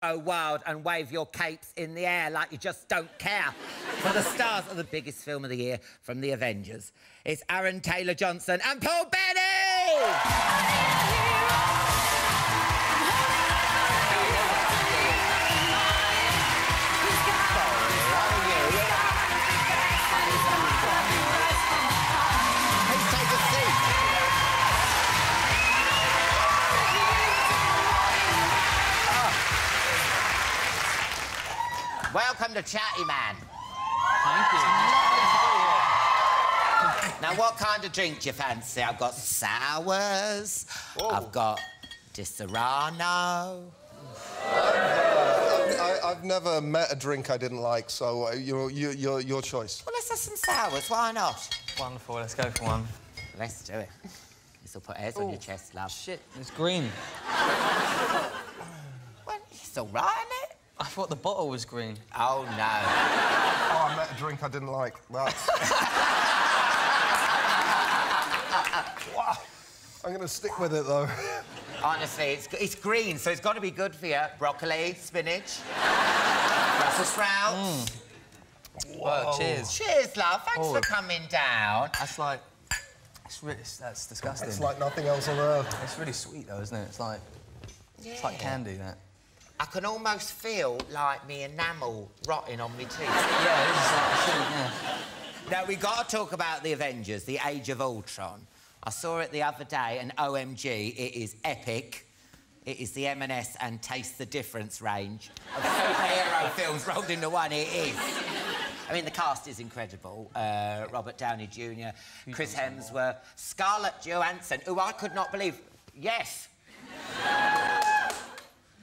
photo world and wave your capes in the air like you just don't care. For the stars of the biggest film of the year from the Avengers, it's Aaron Taylor-Johnson and Paul Bettany! Welcome to Chatty Man. Thank you. Now, what kind of drink do you fancy? I've got sours. Whoa. I've got Disaronno. I've never met a drink I didn't like, so your choice. Well, let's have some sours. Why not? Wonderful. Let's go for one. Let's do it. This will put hairs on your chest, love. Shit, it's green. Well, it's all right, isn't it? I thought the bottle was green. Oh, no. Oh, I met a drink I didn't like. That's... Wow. I'm going to stick with it, though. Honestly, it's green, so it's got to be good for you. Broccoli, spinach, Brussels sprouts. Well, cheers. Cheers, love. Thanks for coming down. That's like... that's disgusting. It's like nothing else on earth. It's really sweet, though, isn't it? It's like... Yeah. It's like candy, that. I can almost feel like me enamel rotting on my teeth. Yeah, it is like, yeah. Now, we got to talk about the Avengers, the Age of Ultron. I saw it the other day, and OMG, it is epic. It is the M&S and Taste the Difference range of superhero films rolled into one. It is. I mean, the cast is incredible. Robert Downey Jr., Chris Hemsworth, Scarlett Johansson, who I could not believe. Yes.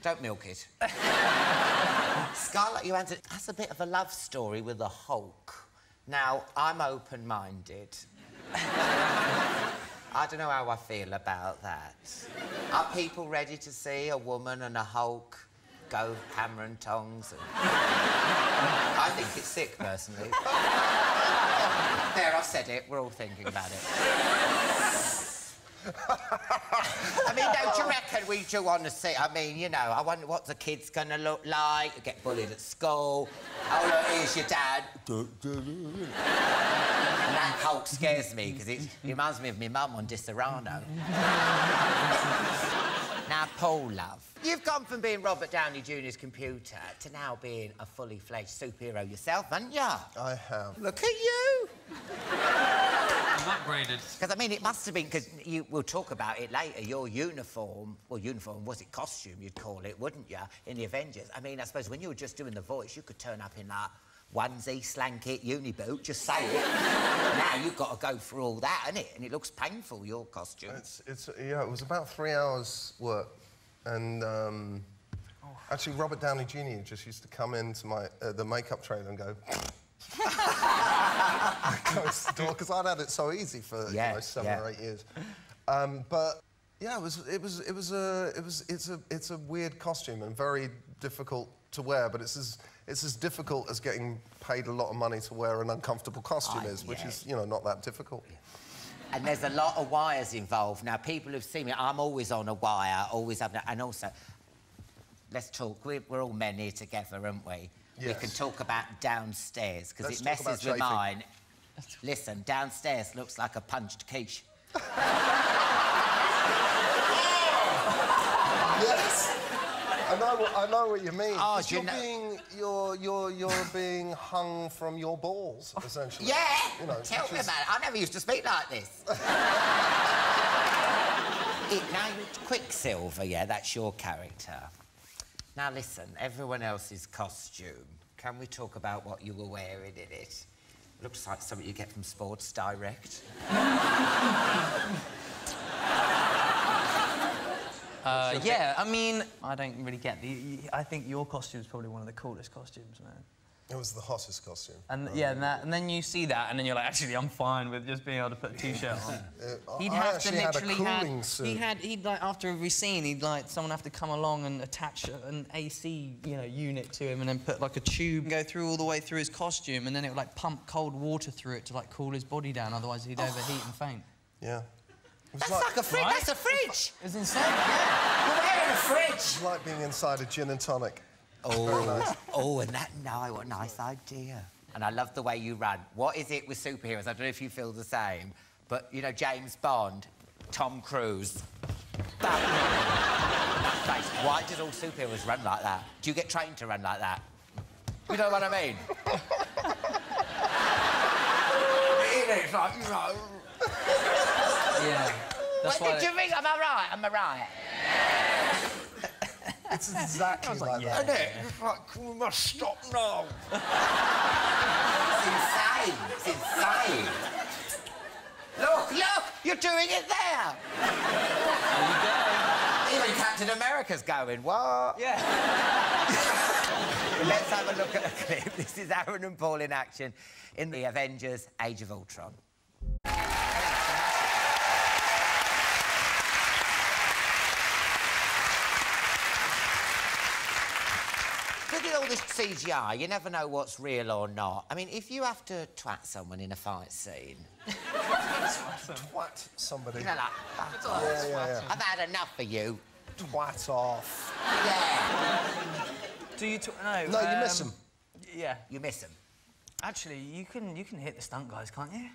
Don't milk it. Scarlett Johansson has a bit of a love story with the Hulk. Now, I'm open-minded. I don't know how I feel about that. Are people ready to see a woman and a Hulk go hammer and tongs? I think it's sick, personally. There, I've said it. We're all thinking about it. I mean, don't you reckon we do want to see... I mean, you know, I wonder what the kid's going to look like. You get bullied at school. Oh, look, here's your dad. And that Hulk scares me, because it reminds me of my mum on Disaronno. Now, Paul, love, you've gone from being Robert Downey Jr.'s computer to now being a fully fledged superhero yourself, haven't you? I have. Look at you. I'm upgraded. Because, I mean, it must have been... Because we'll talk about it later. Your uniform... Well, uniform, was it costume, you'd call it, wouldn't you, in the Avengers? I mean, I suppose when you were just doing the voice, you could turn up in, like, onesie, slanket, uni boot, just say it. Now you've got to go through all that, innit? And it looks painful, your costume. Yeah, it was about 3 hours work. And, actually, Robert Downey Jr. just used to come into my... the makeup trailer and go... because I'd had it so easy for you know, 7 or 8 years. But yeah, it's a weird costume and very difficult to wear. But it's as difficult as getting paid a lot of money to wear an uncomfortable costume which is not that difficult. Yeah. And there's a lot of wires involved. Now, people who've seen me, I'm always on a wire, always having... And also, let's talk. We're all men here together, aren't we? Yes. We can talk about downstairs, because it messes with mine. Listen, downstairs looks like a punched quiche. Yes! I know what you mean. Oh, you're being hung from your balls, essentially. Yeah! Tell me about it. I never used to speak like this. Now, Quicksilver, yeah, that's your character. Now, listen, everyone else's costume. Can we talk about what you were wearing in it? Looks like something you get from Sports Direct. Yeah, I mean, I don't really get I think your costume's probably one of the coolest costumes, man. It was the hottest costume. And yeah, and then you see that, and then you're like, actually, I'm fine with just being able to put a t-shirt on. He'd have to literally he'd like after every scene, he'd like someone have to come along and attach an AC, unit to him, and then put like a tube, go through all the way through his costume, and then it would like pump cold water through it to like cool his body down, otherwise he'd overheat and faint. Yeah. That's like a fridge. Right? That's a fridge. It's insane. Yeah. You're wearing a fridge. It's like being inside a gin and tonic. Oh, nice. oh, and that, no, what a nice idea. And I love the way you run. What is it with superheroes? I don't know if you feel the same, but, you know, James Bond, Tom Cruise, Batman. Why did all superheroes run like that? Do you get trained to run like that? You know what I mean? It's like, you know... Yeah. That's What did you think? Am I right? Am I right? It's exactly like that. Isn't it? It's like, we must stop now. It's insane. It's insane. Look, look! You're doing it there! There you go. Even Captain America's going, what? Yeah. Let's have a look at a clip. This is Aaron and Paul in action in the Avengers Age of Ultron. Look at all this CGI, you never know what's real or not. I mean, if you have to twat someone in a fight scene... Twat somebody. You know, like... Yeah. I've had enough of you. Twat off. Yeah. Do you... No, No, you miss them. Yeah. You miss them. Actually, you can hit the stunt guys, can't you?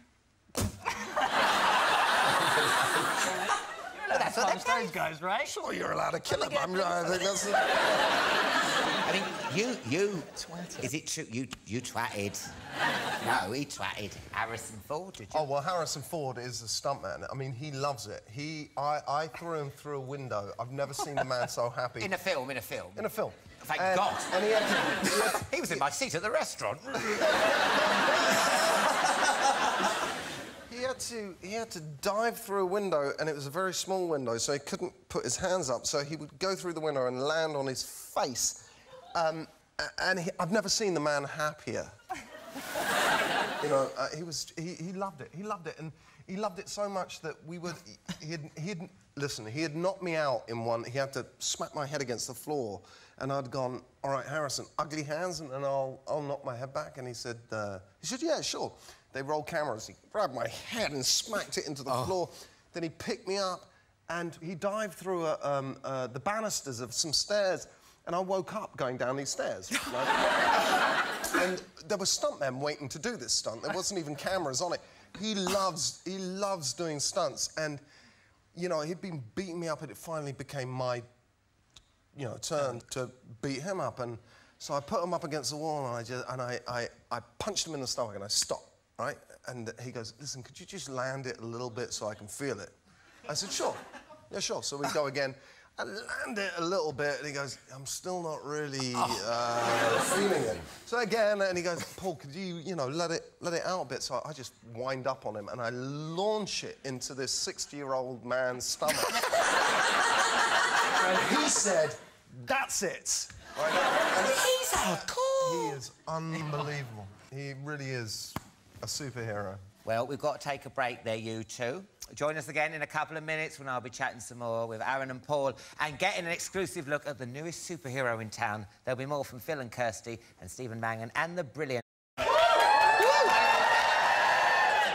Well, that's what Punch those guys, right? Sure, you're allowed to kill him. I think that's... I mean, you... Is it true? You twatted... No, he twatted Harrison Ford, did you? Oh, well, Harrison Ford is a stuntman. I mean, he loves it. I threw him through a window. I've never seen a man so happy. In a film, in a film. In a film. Thank God. And he had He was in my seat at the restaurant. He had to dive through a window, and it was a very small window, so he couldn't put his hands up. So he would go through the window and land on his face. I've never seen the man happier. You know, he loved it. He loved it, and he loved it so much that we would. Listen. He had knocked me out in one. He had to smack my head against the floor, and I'd gone, "All right, Harrison, ugly hands, and I'll knock my head back." And he said, "Yeah, sure." They rolled cameras. He grabbed my head and smacked it into the floor. Then he picked me up, and he dived through the banisters of some stairs. And I woke up going down these stairs. Right? And there were stuntmen waiting to do this stunt. There wasn't even cameras on it. He loves doing stunts. And, you know, he'd been beating me up, and it finally became my, you know, turn to beat him up. And so I put him up against the wall, and I punched him in the stomach, and I stopped, right? And he goes, "Listen, could you just land it a little bit so I can feel it?" I said, "Sure. Yeah, sure." So we go again. I land it a little bit, and he goes, "I'm still not really feeling it." So again, and he goes, "Paul, could you know, let it out a bit?" So I just wind up on him, and I launch it into this 60-year-old man's stomach. And he said, "That's it." Right? And He's hardcore. he is unbelievable. He really is a superhero. Well, we've got to take a break there, you two. Join us again in a couple of minutes when I'll be chatting some more with Aaron and Paul and getting an exclusive look at the newest superhero in town. There'll be more from Phil and Kirsty and Stephen Mangan and the brilliant...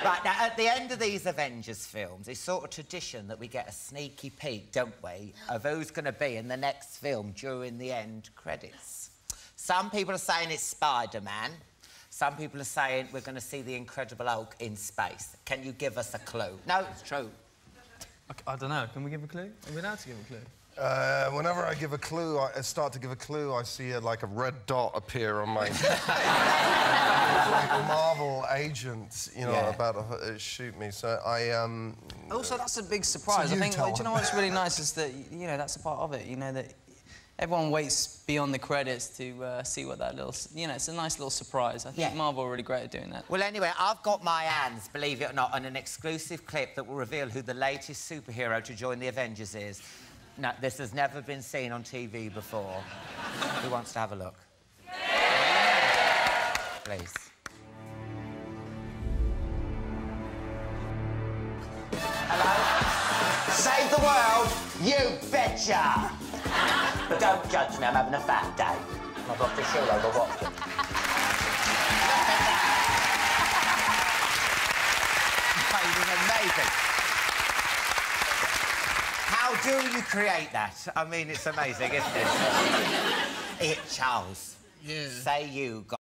Right, now, at the end of these Avengers films, it's sort of tradition that we get a sneaky peek, don't we, of who's going to be in the next film during the end credits. Some people are saying it's Spider-Man. Some people are saying we're going to see the Incredible Hulk in space. Can you give us a clue? No, it's true. I don't know. Can we give a clue? Are we allowed to give a clue? Whenever I give a clue, I start to give a clue, I see like a red dot appear on my... like a Marvel agent, you know, about to shoot me. So I... Also, that's a big surprise. So I think, tell do you know what's really nice is that, you know, that's a part of it, you know, that everyone waits beyond the credits to see what that little... You know, it's a nice little surprise. I think Marvel are really great at doing that. Well, anyway, I've got my hands, believe it or not, on an exclusive clip that will reveal who the latest superhero to join the Avengers is. No, this has never been seen on TV before. Who wants to have a look? Please. Hello? Save the world, you betcha! But don't judge me, I'm having a fat day. I've got to show over Watford. Amazing. How do you create that? I mean, it's amazing, isn't it? Charles. Yeah. Say you got